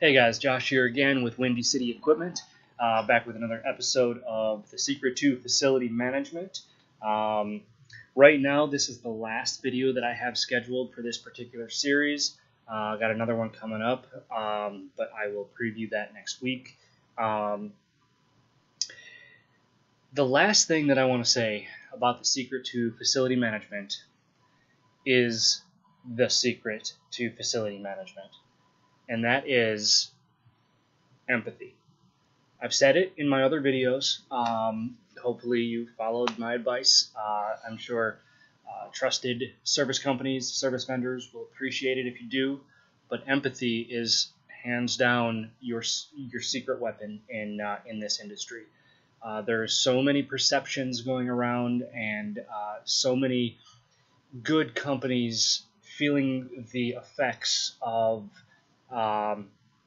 Hey guys, Josh here again with Windy City Equipment, back with another episode of The Secret to Facility Management. Right now, this is the last video that I have scheduled for this particular series. Got another one coming up, but I will preview that next week. The last thing that I want to say about The Secret to Facility Management is the secret to facility management. And that is empathy. I've said it in my other videos. Hopefully you followed my advice. I'm sure trusted service companies, service vendors will appreciate it if you do. But empathy is hands down your secret weapon in this industry. There are so many perceptions going around, and so many good companies feeling the effects of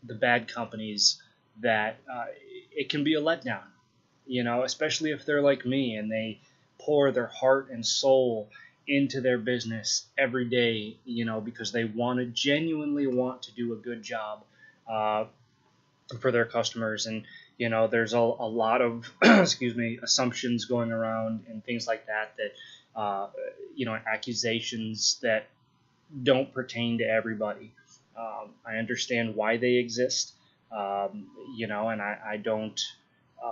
the bad companies that it can be a letdown, especially if they're like me and they pour their heart and soul into their business every day, because they genuinely want to do a good job for their customers. And, there's a lot of, assumptions going around and things like that, accusations that don't pertain to everybody. I understand why they exist, and I don't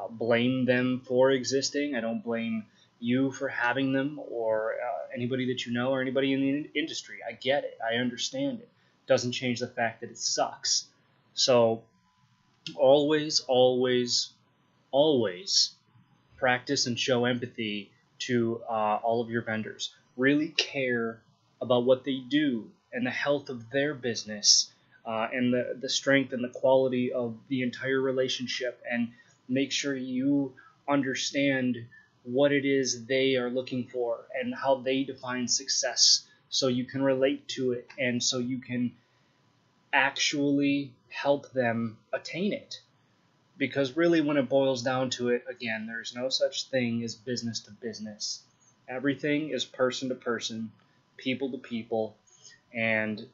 blame them for existing. I don't blame you for having them, or anybody that you know, or anybody in the industry. I get it. I understand it. Doesn't change the fact that it sucks. So always, always, always practice and show empathy to all of your vendors. Really care about what they do and the health of their business, and the strength and the quality of the entire relationship, and make sure you understand what it is they are looking for and how they define success, so you can relate to it and so you can actually help them attain it. Because really, when it boils down to it, again, there's no such thing as business to business. Everything is person to person, people to people, and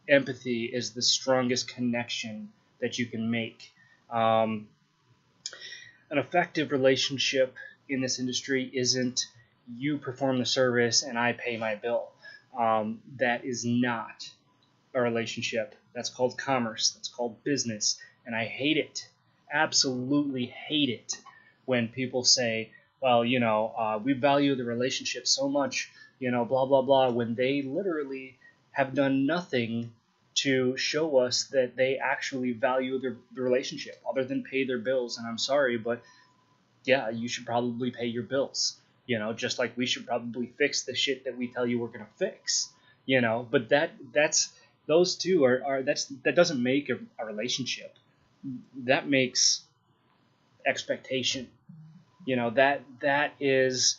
empathy is the strongest connection that you can make. An effective relationship in this industry isn't you perform the service and I pay my bill. That is not a relationship. That's called commerce. That's called business. And I hate it. Absolutely hate it when people say, well, we value the relationship so much, blah, blah, blah, when they literally have done nothing to show us that they actually value the relationship other than pay their bills. And I'm sorry, but yeah, you should probably pay your bills, just like we should probably fix the shit that we tell you we're going to fix, but that's those two that doesn't make a relationship. That makes expectation. That is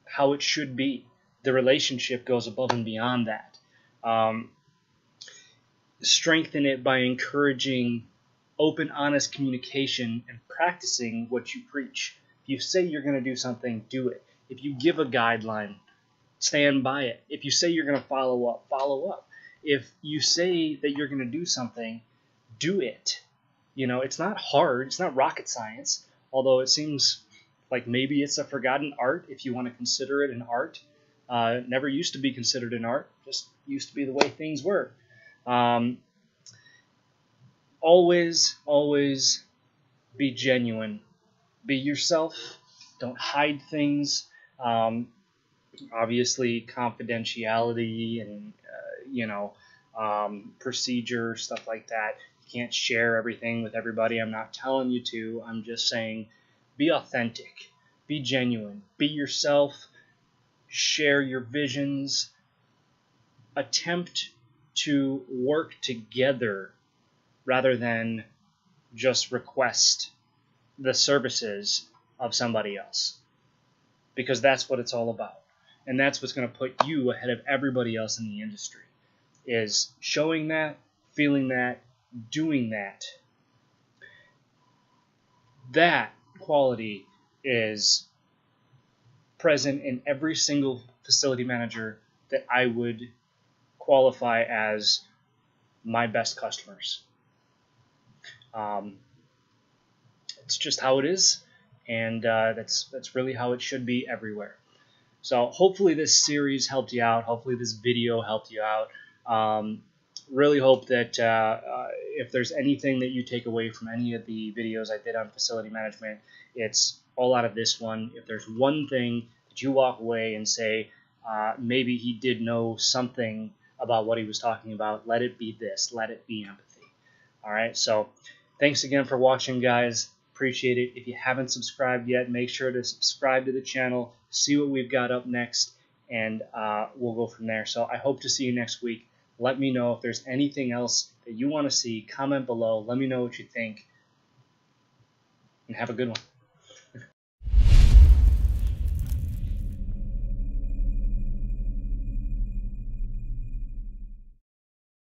how it should be. The relationship goes above and beyond that. Strengthen it by encouraging open, honest communication and practicing what you preach. If you say you're going to do something, do it. If you give a guideline, stand by it. If you say you're going to follow up, follow up. If you say that you're going to do something, do it. It's not hard. It's not rocket science, although it seems like maybe it's a forgotten art if you want to consider it an art. It never used to be considered an art, just used to be the way things were. Always, always be genuine. Be yourself. Don't hide things. Obviously, confidentiality and, procedure, stuff like that. You can't share everything with everybody. I'm not telling you to. I'm just saying be authentic. Be genuine. Be yourself. Share your visions. Attempt to work together rather than just request the services of somebody else, because that's what it's all about. And that's what's going to put you ahead of everybody else in the industry, is showing that, feeling that, doing that. That quality is present in every single facility manager that I would qualify as my best customers. It's just how it is, and that's really how it should be everywhere. So hopefully this series helped you out. Hopefully this video helped you out. Really hope that if there's anything that you take away from any of the videos I did on facility management, it's all out of this one. If there's one thing that you walk away and say, maybe he did know something about what he was talking about, let it be this. Let it be empathy. All right, so thanks again for watching, guys. Appreciate it. If you haven't subscribed yet, make sure to subscribe to the channel, see what we've got up next, and we'll go from there. So I hope to see you next week. Let me know if there's anything else that you want to see. Comment below. Let me know what you think, and have a good one.